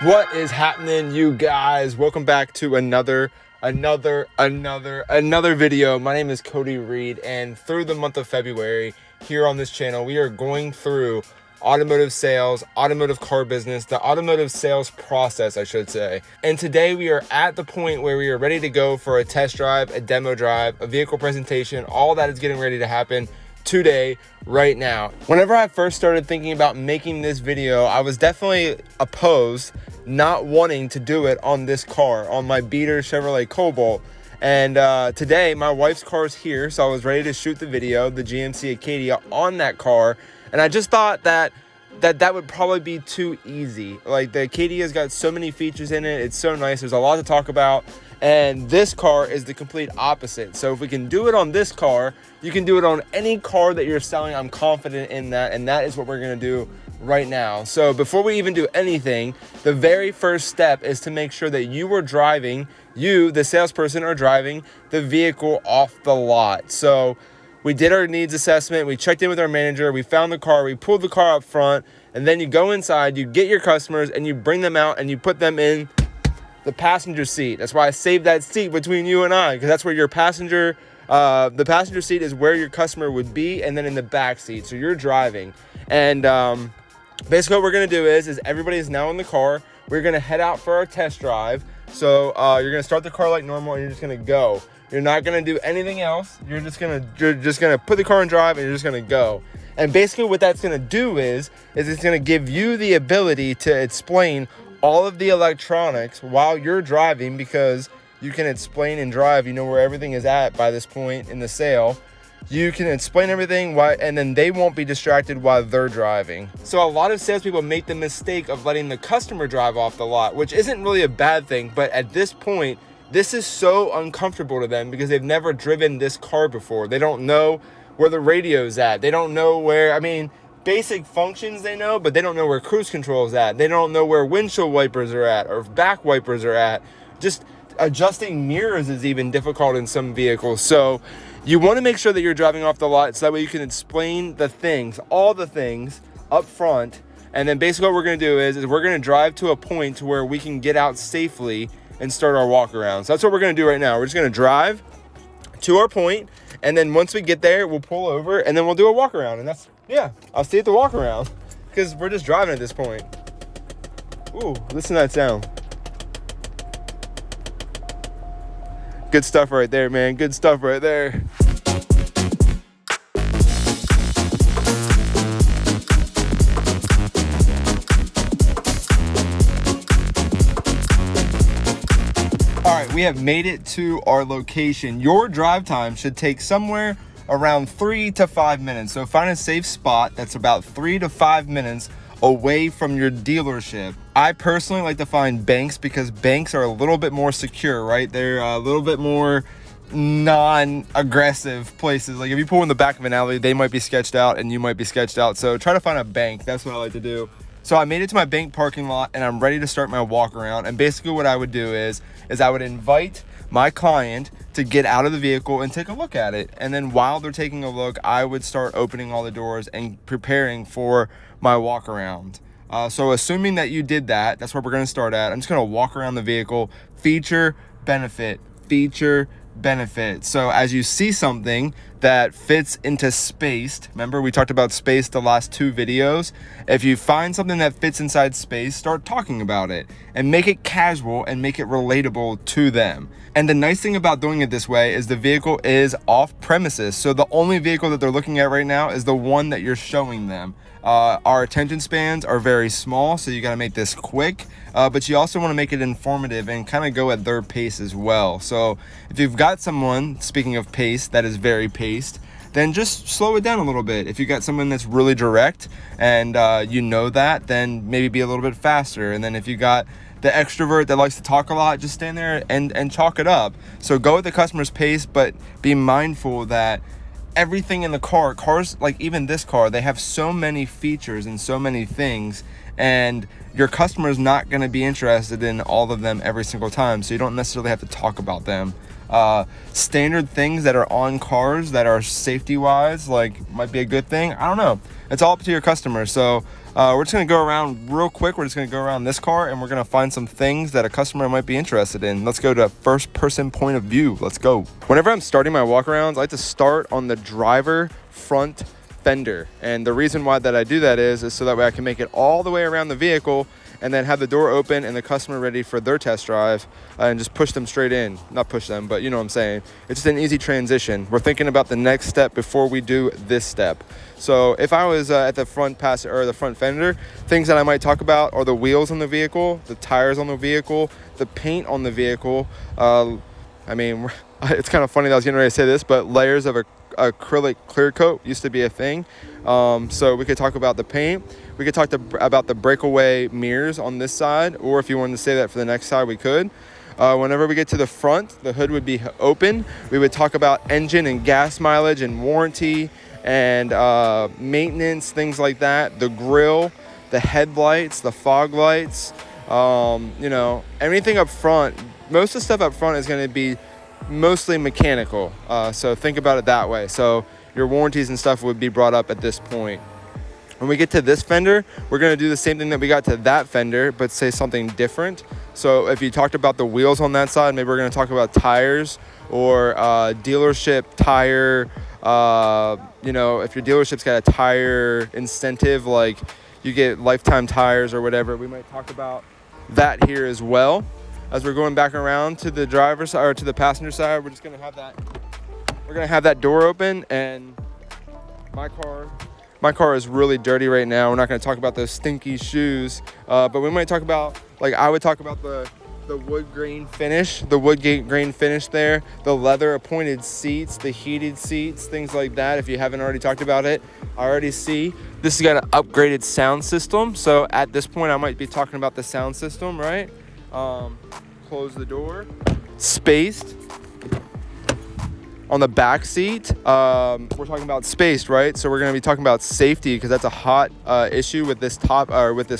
What is happening, you guys? Welcome back to another video. My name is Cody Reed, and through the month of February here on this channel, we are going through automotive sales, automotive car business, the automotive sales process, I should say. And today we are at the point where we are ready to go for a test drive, a demo drive, a vehicle presentation. All that is getting ready to happen today, right now. Whenever I first started thinking about making this video, I was definitely opposed, not wanting to do it on this car, on my beater Chevrolet Cobalt. And today my wife's car is here, so I was ready to shoot the video, the GMC Acadia, on that car. And I just thought that would probably be too easy. Like, the Acadia's got so many features in it, it's so nice, there's a lot to talk about. And this car is the complete opposite. So if we can do it on this car, you can do it on any car that you're selling. I'm confident in that, and that is what we're gonna do right now. So before we even do anything, the very first step is to make sure that you, the salesperson, are driving the vehicle off the lot. So we did our needs assessment, we checked in with our manager, we found the car, we pulled the car up front, and then you go inside, you get your customers, and you bring them out, and you put them in the passenger seat. That's why I saved that seat between you and I, because that's where your passenger, the passenger seat is where your customer would be, and then in the back seat, so you're driving. And basically what we're gonna do is everybody is now in the car. We're gonna head out for our test drive. So you're gonna start the car like normal, and you're just gonna go. You're not gonna do anything else. You're just gonna put the car in drive, and you're just gonna go. And basically what that's gonna do is it's gonna give you the ability to explain all of the electronics while you're driving, because you can explain and drive. You know where everything is at by this point in the sale. You can explain everything, and then they won't be distracted while they're driving. So a lot of salespeople make the mistake of letting the customer drive off the lot, which isn't really a bad thing, but at this point, this is so uncomfortable to them because they've never driven this car before. They don't know where the radio's at. They don't know where, basic functions they know, but they don't know where cruise control is at. They don't know where windshield wipers are at or back wipers are at. Just adjusting mirrors is even difficult in some vehicles. So you want to make sure that you're driving off the lot, so that way you can explain the things, all the things up front. And then basically what we're going to do is we're going to drive to a point to where we can get out safely and start our walk around. So that's what we're going to do right now. We're just going to drive to our point, and then once we get there, we'll pull over, and then we'll do a walk around. And I'll see you at the walk around, because we're just driving at this point. Ooh, listen to that sound. Good stuff right there, man. Good stuff right there. All right, we have made it to our location. Your drive time should take somewhere around 3 to 5 minutes. So find a safe spot that's about 3 to 5 minutes away from your dealership. I personally like to find banks, because banks are a little bit more secure, right? They're a little bit more non-aggressive places. Like if you pull in the back of an alley, they might be sketched out and you might be sketched out. So try to find a bank. That's what I like to do. So I made it to my bank parking lot, and I'm ready to start my walk around. And basically what I would do is I would invite my client to get out of the vehicle and take a look at it. And then while they're taking a look, I would start opening all the doors and preparing for my walk around. So assuming that you did that, that's where we're going to start at. I'm just going to walk around the vehicle, feature, benefit, feature, benefit. So as you see something that fits into space, remember we talked about space the last 2 videos. If you find something that fits inside space, start talking about it and make it casual and make it relatable to them. And the nice thing about doing it this way is the vehicle is off premises. So the only vehicle that they're looking at right now is the one that you're showing them. Our attention spans are very small, so you got to make this quick, but you also want to make it informative and kind of go at their pace as well. So if you've got someone, speaking of pace, that is very paced, then just slow it down a little bit. If you got someone that's really direct and you know that, then maybe be a little bit faster. And then if you got the extrovert that likes to talk a lot, just stand there and chalk it up. So go at the customer's pace, but be mindful that everything in the cars, like even this car, they have so many features and so many things, and your customer is not going to be interested in all of them every single time. So you don't necessarily have to talk about them standard things that are on cars that are safety wise, like might be a good thing. I don't know. It's all up to your customer. So we're just gonna go around real quick. We're just gonna go around this car and we're gonna find some things that a customer might be interested in. Let's go to first person point of view. Let's go. Whenever I'm starting my walk arounds, I like to start on the driver front fender. And the reason why that I do that is so that way I can make it all the way around the vehicle and then have the door open and the customer ready for their test drive and just push them straight in. Not push them, but you know what I'm saying. It's just an easy transition. We're thinking about the next step before we do this step. So if I was at the front the front fender, things that I might talk about are the wheels on the vehicle, the tires on the vehicle, the paint on the vehicle. I mean, it's kind of funny that I was getting ready to say this, but layers of acrylic clear coat used to be a thing. So we could talk about the paint. We could talk about the breakaway mirrors on this side, or if you wanted to say that for the next side, we could. Whenever we get to the front, the hood would be open. We would talk about engine and gas mileage and warranty and maintenance, things like that. The grill, the headlights, the fog lights, you know, everything up front. Most of the stuff up front is going to be mostly mechanical. So think about it that way. So your warranties and stuff would be brought up at this point. When we get to this fender, we're going to do the same thing that we got to that fender, but say something different. So if you talked about the wheels on that side, maybe we're going to talk about tires or dealership tire. You know, if your dealership's got a tire incentive, like you get lifetime tires or whatever, we might talk about that here as well. As we're going back around to the driver's side or to the passenger side, we're just going to have that. We're going to have that door open, and my car is really dirty right now. We're not going to talk about those stinky shoes, but we might talk about, like I would talk about the wood grain finish, there, the leather appointed seats, the heated seats, things like that. If you haven't already talked about it, I already see this has got an upgraded sound system. So at this point, I might be talking about the sound system, right? Close the door. Spaced. On the back seat, we're talking about spaced, right? So we're going to be talking about safety because that's a hot issue with this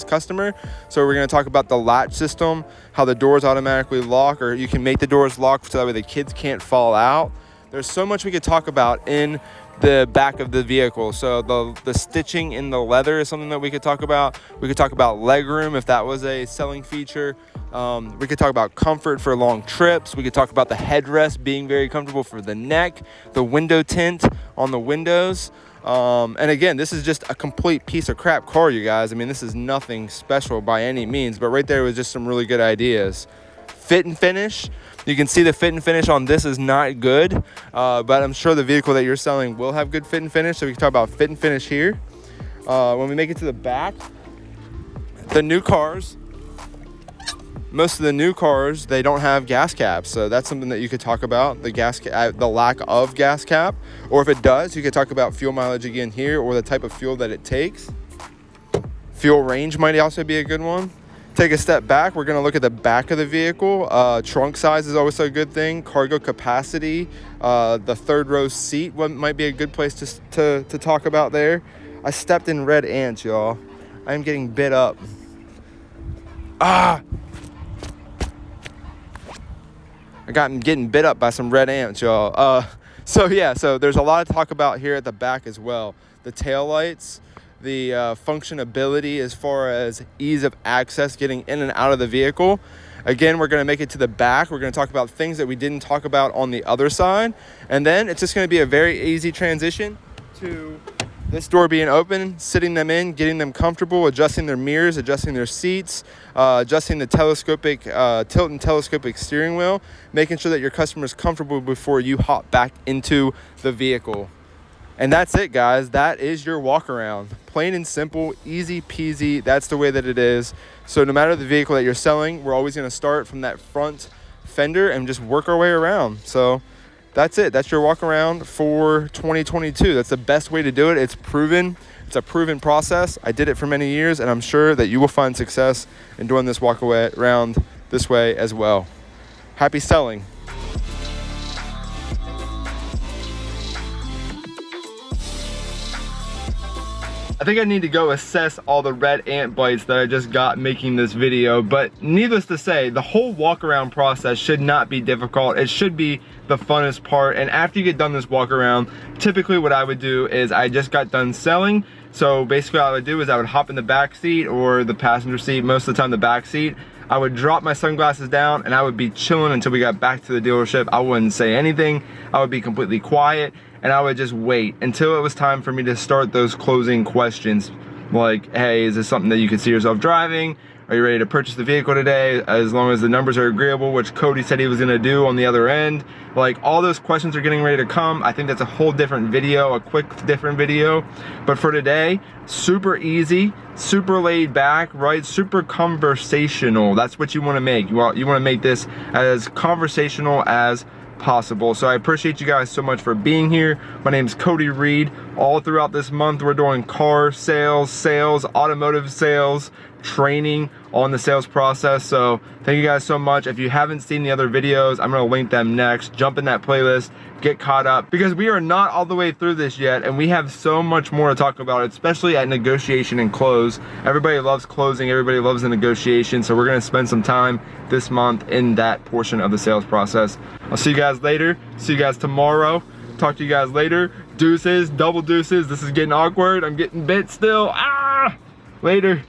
customer. So we're going to talk about the latch system, how the doors automatically lock, or you can make the doors lock so that way the kids can't fall out. There's so much we could talk about in the back of the vehicle. So the stitching in the leather is something that we could talk about. We could talk about legroom if that was a selling feature. We could talk about comfort for long trips. We could talk about the headrest being very comfortable for the neck, the window tint on the windows. And again, this is just a complete piece of crap car, you guys. I mean, this is nothing special by any means, but right there was just some really good ideas. Fit and finish. You can see the fit and finish on this is not good, but I'm sure the vehicle that you're selling will have good fit and finish. So we can talk about fit and finish here. When we make it to the back, the new cars, most of the new cars, they don't have gas caps. So that's something that you could talk about, the lack of gas cap. Or if it does, you could talk about fuel mileage again here, or the type of fuel that it takes. Fuel range might also be a good one. Take a step back, we're going to look at the back of the vehicle. Trunk size is always a good thing. Cargo capacity, the third row seat might be a good place to talk about there. I stepped in red ants, y'all. I am getting bit up. I'm getting bit up by some red ants, y'all. So there's a lot to talk about here at the back as well. The tail lights. The functionability as far as ease of access, getting in and out of the vehicle. Again, we're going to make it to the back. We're going to talk about things that we didn't talk about on the other side. And then it's just going to be a very easy transition to this door being open, sitting them in, getting them comfortable, adjusting their mirrors, adjusting their seats, adjusting the telescopic tilt and telescopic steering wheel, making sure that your customer is comfortable before you hop back into the vehicle. And that's it, guys. That is your walk around. Plain and simple, easy peasy. That's the way that it is. So no matter the vehicle that you're selling, we're always going to start from that front fender and just work our way around. So that's it. That's your walk around for 2022. That's the best way to do it. It's proven. It's a proven process. I did it for many years, and I'm sure that you will find success in doing this walk around this way as well. Happy selling. I think I need to go assess all the red ant bites that I just got making this video, but needless to say, the whole walk around process should not be difficult. It should be the funnest part. And after you get done this walk around, typically what I would do is I just got done selling. So basically all I would do is I would hop in the back seat or the passenger seat, most of the time the back seat. I would drop my sunglasses down and I would be chilling until we got back to the dealership. I wouldn't say anything. I would be completely quiet and I would just wait until it was time for me to start those closing questions. Like, hey, is this something that you could see yourself driving? Are you ready to purchase the vehicle today? As long as the numbers are agreeable, which Cody said he was gonna do on the other end. Like, all those questions are getting ready to come. I think that's a whole different video, a quick different video. But for today, super easy, super laid back, right? Super conversational. That's what you wanna make. You wanna make this as conversational as possible. So I appreciate you guys so much for being here. My name's Cody Reed. All throughout this month, we're doing car sales, automotive sales, training on the sales process. So thank you guys so much. If you haven't seen the other videos, I'm gonna link them next. Jump in that playlist, get caught up, because we are not all the way through this yet and we have so much more to talk about, especially at negotiation and close. Everybody loves closing, everybody loves the negotiation, so we're gonna spend some time this month in that portion of the sales process. I'll see you guys later, see you guys tomorrow, talk to you guys later. Deuces, double deuces. This is getting awkward, I'm getting bit still. Later.